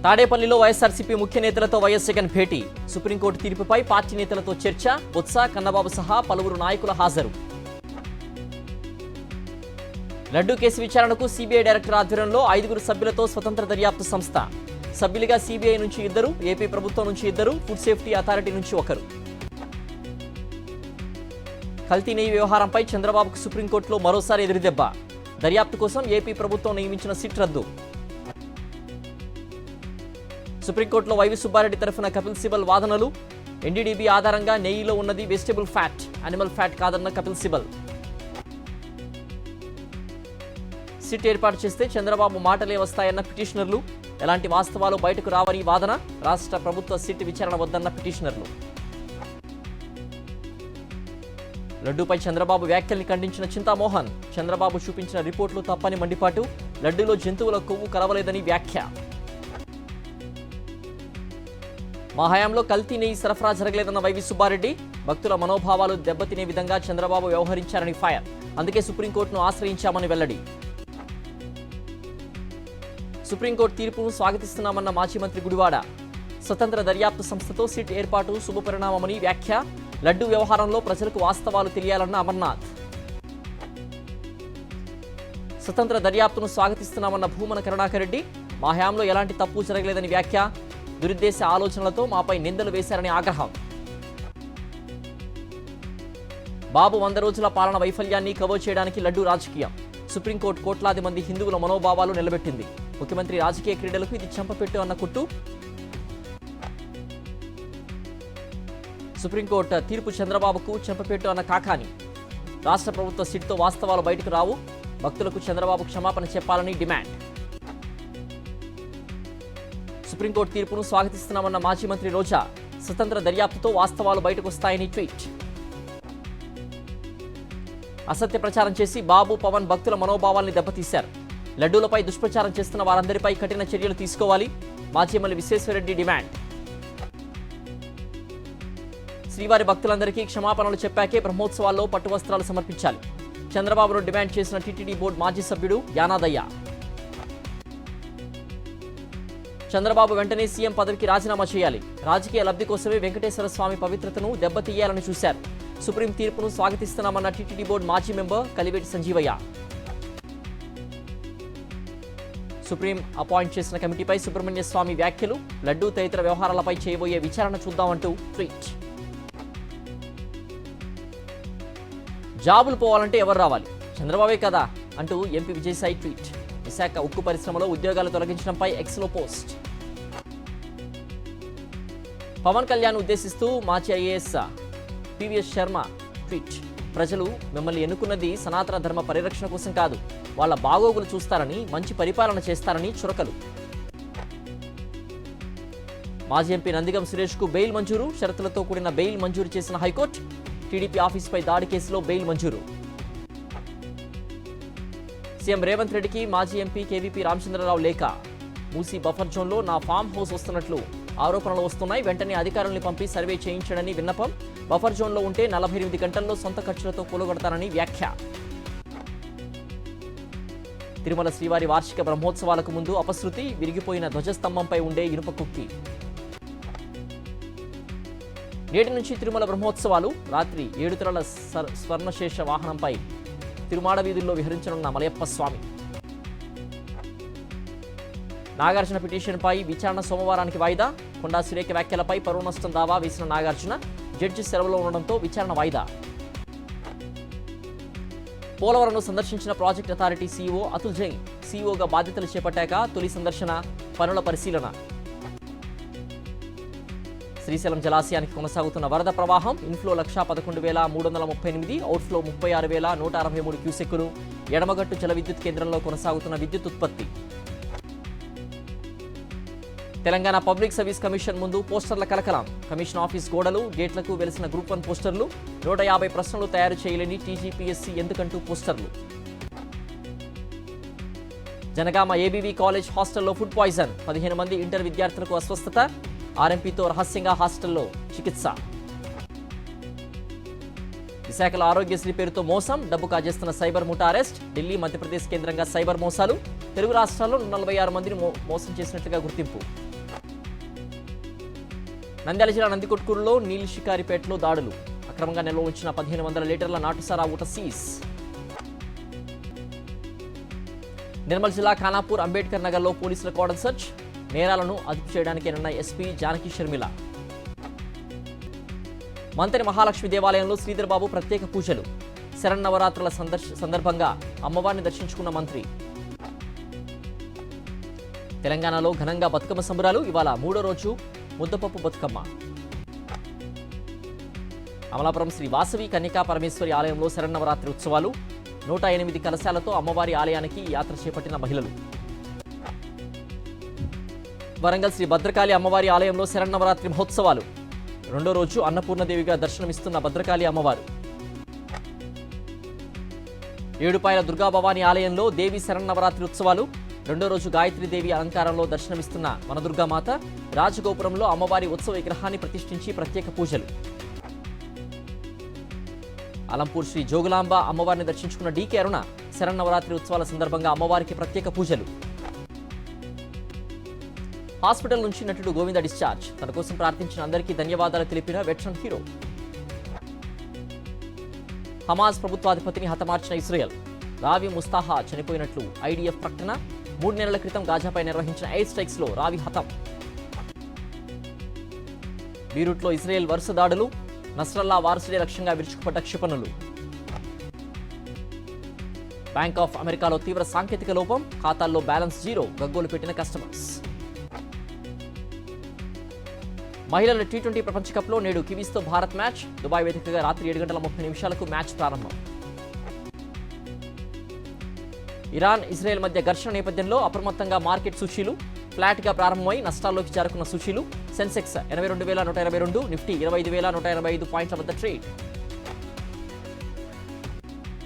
తాడేపల్లిలో వైఎస్ఆర్సీపీ ముఖ్య నేతలతో వైఎస్ జగన్ భేటీ. సుప్రీంకోర్టు తీర్పుపై పార్టీ నేతలతో చర్చ. బొత్స, కన్నబాబు సహా పలువురు నాయకుల హాజరు. లడ్డూ కేసు విచారణకు సీబీఐ డైరెక్టర్ ఆధ్వర్యంలో 5 సభ్యులతో స్వతంత్ర దర్యాప్తు సంస్థ. సభ్యులుగా సీబీఐ నుంచి 2, ఏపీ ప్రభుత్వం నుంచి 2, ఫుడ్ సేఫ్టీ అథారిటీ నుంచి 1. కల్తీ నెయ్యి వ్యవహారంపై చంద్రబాబుకు సుప్రీంకోర్టులో మరోసారి ఎదురుదెబ్బ. దర్యాప్తు కోసం ఏపీ ప్రభుత్వం నియమించిన సిట్ రద్దు. సుప్రీంకోర్టులో వైవి సుబ్బారెడ్డి తరఫున కపిల్ సిబల్ వాదనలు. ఎన్డీడీబీ ఆధారంగా నెయ్యిలో ఉన్నది వెజిటబుల్ ఫ్యాట్, యానిమల్ ఫ్యాట్ కాదన్న కపిల్ సిబల్. సిట్ ఏర్పాటు చేస్తే చంద్రబాబు మాటలే వస్తాయన్న పిటిషనర్లు. ఎలాంటి వాస్తవాలు బయటకు రావని వాదన. రాష్ట్ర ప్రభుత్వ సిట్ విచారణ వద్దన్న పిటిషనర్లు. లడ్డూపై చంద్రబాబు వ్యాఖ్యల్ని ఖండించిన చింతామోహన్. చంద్రబాబు చూపించిన రిపోర్టులు తప్పని మండిపాటు. లడ్డూలో జంతువుల కొవ్వు కలవలేదని వ్యాఖ్య. మా హయాంలో కల్తీ నెయ్యి సరఫరా జరగలేదన్న వైవి సుబ్బారెడ్డి. భక్తుల మనోభావాలు దెబ్బతినే విధంగా చంద్రబాబు వ్యవహరించారని ఫైర్. అందుకే సుప్రీంకోర్టును ఆశ్రయించామని వెల్లడి. సుప్రీంకోర్టు తీర్పును స్వాగతిస్తున్నామన్న మాజీ మంత్రి గుడివాడ. స్వతంత్ర దర్యాప్తు సంస్థతో సిట్ ఏర్పాటు శుభపరిణామమని వ్యాఖ్య. లడ్డూ వ్యవహారంలో ప్రజలకు వాస్తవాలు తెలియాలన్న అమర్నాథ్. స్వతంత్ర దర్యాప్తును స్వాగతిస్తున్నామన్న భూమన కరుణాకర్ రెడ్డి. మా హయాంలో ఎలాంటి తప్పు జరగలేదని వ్యాఖ్య. దురుద్దేశ ఆలోచనలతో మాపై నిందలు వేశారని ఆగ్రహం. బాబు 100 రోజుల పాలన వైఫల్యాన్ని కవర్ చేయడానికి లడ్డూ రాజకీయం. సుప్రీంకోర్టు కోట్లాది మంది హిందువుల మనోభావాలు నిలబెట్టింది. ముఖ్యమంత్రి రాజకీయ క్రీడలకు ఇది చెంపపెట్టు అన్న కుట్టు. సుప్రీంకోర్టు తీర్పు చంద్రబాబుకు చెంపపెట్టు అన్న కాకాని. రాష్ట్ర ప్రభుత్వ సిట్తో వాస్తవాలు బయటకు రావు. భక్తులకు చంద్రబాబు క్షమాపణ చెప్పాలని డిమాండ్. సుప్రీంకోర్టు తీర్పును స్వాగతిస్తున్నామన్న మాజీ మంత్రి రోజా. స్వతంత్ర దర్యాప్తుతో వాస్తవాలు బయటకు వస్తాయని ట్వీట్. అసత్య ప్రచారం చేసి బాబు, పవన్ భక్తుల మనోభావాల్ని దెబ్బతీశారు. లడ్డూలపై దుష్ప్రచారం చేస్తున్న వారందరిపై కఠిన చర్యలు తీసుకోవాలి. మాజీ ఎమ్మెల్యే విశ్వేశ్వరరెడ్డి డిమాండ్. శ్రీవారి భక్తులందరికీ క్షమాపణలు చెప్పాకే బ్రహ్మోత్సవాల్లో పట్టు వస్త్రాలు సమర్పించాలి. చంద్రబాబును డిమాండ్ చేసిన టీటీడీ బోర్డు మాజీ సభ్యుడు యానాదయ్య. చంద్రబాబు వెంటనే సీఎం పదవికి రాజీనామా చేయాలి. రాజకీయ లబ్ధి కోసమే వెంకటేశ్వర స్వామి పవిత్రతను దెబ్బతీయాలని చూశారు. సుప్రీం తీర్పును స్వాగతిస్తున్నామన్న టీటీడీ బోర్డు మాజీ member Kaliveti Sanjeevaiah. Supreme appoint చేసిన కమిటీపై సుబ్రహ్మణ్య స్వామి వ్యాఖ్యలు. లడ్డూ తదితర వ్యవహారాలపై చేయబోయే విచారణ చూద్దామంటూ ట్వీట్. జాబులు పోవాలంటే ఎవరు రావాలి? చంద్రబాబే కదా అంటూ ఎంపీ విజయసాయి ట్వీట్. విశాఖ ఉక్కు పరిశ్రమలో ఉద్యోగాలు తొలగించడంపై ఎక్స్లో పోస్ట్. పవన్ కళ్యాణ్ ఉద్దేశిస్తూ మాజీ ఐఏఎస్ పివిఎస్ శర్మ ట్వీట్. ప్రజలు మిమ్మల్ని ఎన్నుకున్నది సనాతన ధర్మ పరిరక్షణ కోసం కాదు, వాళ్ళ బాగోగులు చూస్తారని, మంచి పరిపాలన చేస్తారని చురకలు. మాజీ ఎంపీ నందిగం సురేష్కు బెయిల్ మంజూరు. షరతులతో కూడిన బెయిల్ మంజూరు చేసిన హైకోర్టు. టీడీపీ ఆఫీసుపై దాడి కేసులో బెయిల్ మంజూరు. సీఎం రేవంత్ రెడ్డికి మాజీ ఎంపీ కేవీపీ రామచంద్రరావు లేఖ. మూసీ బఫర్ జోన్లో నా ఫామ్ హౌస్ వస్తున్నట్లు ఆరోపణలు వస్తున్నాయి. వెంటనే అధికారుల్ని పంపి సర్వే చేయించడని విన్నపం. బఫర్ జోన్లో ఉంటే 48 గంటల్లో సొంత ఖర్చులతో కూలగొడతారని వ్యాఖ్య. తిరుమల శ్రీవారి వార్షిక బ్రహ్మోత్సవాలకు ముందు అపశృతి. విరిగిపోయిన ధ్వజస్తంభంపై ఉండే ఇనుప కుక్కి. నేటి నుంచి తిరుమల బ్రహ్మోత్సవాలు. రాత్రి 7 తలల స్వర్ణశేష వాహనంపై తిరుమాడ వీధుల్లో విహరించనున్న మలయప్ప స్వామి. నాగార్జున పిటిషన్పై విచారణ సోమవారానికి వాయిదా. కొండా సురేఖ వ్యాఖ్యలపై పరువు నష్టం దావా వేసిన నాగార్జున జడ్జి సెలవులో ఉండడంతో విచారణ వాయిదా. పోలవరంను సందర్శించిన project authority CEO Atul Jain. సీఈఓగా బాధ్యతలు చేపట్టాక తొలి సందర్శన, పనుల పరిశీలన. శ్రీశైలం జలాశయానికి కొనసాగుతున్న వరద ప్రవాహం. Inflow 1,11,338, outflow 36,163 క్యూసెక్కులు. ఎడమగట్టు జల విద్యుత్ కేంద్రంలో కొనసాగుతున్న విద్యుత్ ఉత్పత్తి. తెలంగాణ పబ్లిక్ సర్వీస్ కమిషన్ ముందు పోస్టర్ల కలకలం. కమిషన్ ఆఫీస్ గోడలు, గేట్లకు వెలిసిన గ్రూప్ 1 పోస్టర్లు. 150 ప్రశ్నలు తయారు చేయలేని టీజీపీఎస్సీ ఎందుకంటూ పోస్టర్లు. జనగామ ఏబీవీ కాలేజ్ హాస్టల్లో ఫుడ్ పాయిజన్. 15 మంది ఇంటర్ విద్యార్థులకు అస్వస్థత. ఆర్ఎంపీతో రహస్యంగా హాస్టల్లో చికిత్స. విశాఖలో ఆరోగ్యశ్రీ పేరుతో మోసం. డబ్బు కాజేస్తున్న సైబర్ ముఠా అరెస్ట్. ఢిల్లీ, మధ్యప్రదేశ్ కేంద్రంగా సైబర్ మోసాలు. తెలుగు రాష్ట్రాల్లో 46 మందిని మోసం చేసినట్లుగా గుర్తింపు. నంద్యాల జిల్లా నందికొట్కూరులో నీలి షికారిపేటలో దాడులు. అక్రమంగా నిల్వ ఉంచిన 1500 లీటర్ల నాటుసారా ఊట సీజ్. నిర్మల్ జిల్లా ఖానాపూర్ అంబేద్కర్ నగర్లో పోలీసుల కార్డన్ సెర్చ్. నేరాలను అదుపు చేయడానికేనన్న ఎస్పీ జానకి షర్మిల. మంతని మహాలక్ష్మి దేవాలయంలో శ్రీధర్ బాబు ప్రత్యేక పూజలు. శరన్నవరాత్రుల సందర్భంగా అమ్మవారిని దర్శించుకున్న మంత్రి. తెలంగాణలో ఘనంగా బతుకమ్మ సంబరాలు. ఇవాళ 3వ రోజు ముద్దపప్పు బతుకమ్మ. అమలాపురం శ్రీ వాసవి కన్యకా పరమేశ్వరి ఆలయంలో శరన్నవరాత్రి ఉత్సవాలు. 108 కలశాలతో అమ్మవారి ఆలయానికి యాత్ర చేపట్టిన మహిళలు. వరంగల్ శ్రీ భద్రకాళి అమ్మవారి ఆలయంలో శరన్నవరాత్రి మహోత్సవాలు. 2వ రోజు అన్నపూర్ణదేవిగా దర్శనమిస్తున్న భద్రకాళి అమ్మవారు. ఏడుపాయల దుర్గాభవాని ఆలయంలో దేవి శరన్నవరాత్రి ఉత్సవాలు. 2వ రోజు గాయత్రీదేవి అలంకారంలో దర్శనమిస్తున్న వనదుర్గామాత. రాజగోపురంలో అమ్మవారి ఉత్సవ విగ్రహాన్ని ప్రతిష్ఠించి ప్రత్యేక పూజలు. అలంపూర్ శ్రీ జోగులాంబ అమ్మవారిని దర్శించుకున్న డీకే అరుణ. శరన్నవరాత్రి ఉత్సవాల సందర్భంగా అమ్మవారికి ప్రత్యేక పూజలు. హాస్పిటల్ నుంచి నటుడు గోవింద డిశ్చార్జ్. తన కోసం ప్రార్థించిన అందరికీ ధన్యవాదాలు తెలిపిన వెటరన్ హీరో. హమాస్ ప్రభుత్వాధిపతిని హతమార్చిన ఇజ్రాయెల్. రావి ముస్తాహా చనిపోయినట్లు ఐడిఎఫ్ ప్రకటన. 3 నెలల క్రితం గాజాపై నిర్వహించిన ఎయిర్ స్ట్రైక్స్ లో రావి హతం. బీరూట్లో ఇజ్రాయెల్ వరుస దాడులు. నస్రల్లా వారసుడే లక్ష్యంగా విరుచుకుపడ్డ క్షిపణులు. బ్యాంక్ ఆఫ్ అమెరికాలో తీవ్ర సాంకేతిక లోపం. ఖాతాల్లో బ్యాలెన్స్ జీరో. గగ్గోలు పెట్టిన కస్టమర్స్. మహిళల టీ20 ప్రపంచ కప్లో నేడు కివీస్తో భారత్ మ్యాచ్. దుబాయ్ వేదికగా రాత్రి 7:30 మ్యాచ్ ప్రారంభం. ఇరాన్ ఇజ్రాయెల్ మధ్య ఘర్షణ నేపథ్యంలో అప్రమత్తంగా మార్కెట్ సూచీలు. ఫ్లాట్గా ప్రారంభమై నష్టాల్లోకి చేరుకున్న సూచీలు. సెన్సెక్స్ 82,122, నిఫ్టీ 25,185 పాయింట్ల వద్ద ట్రేడ్.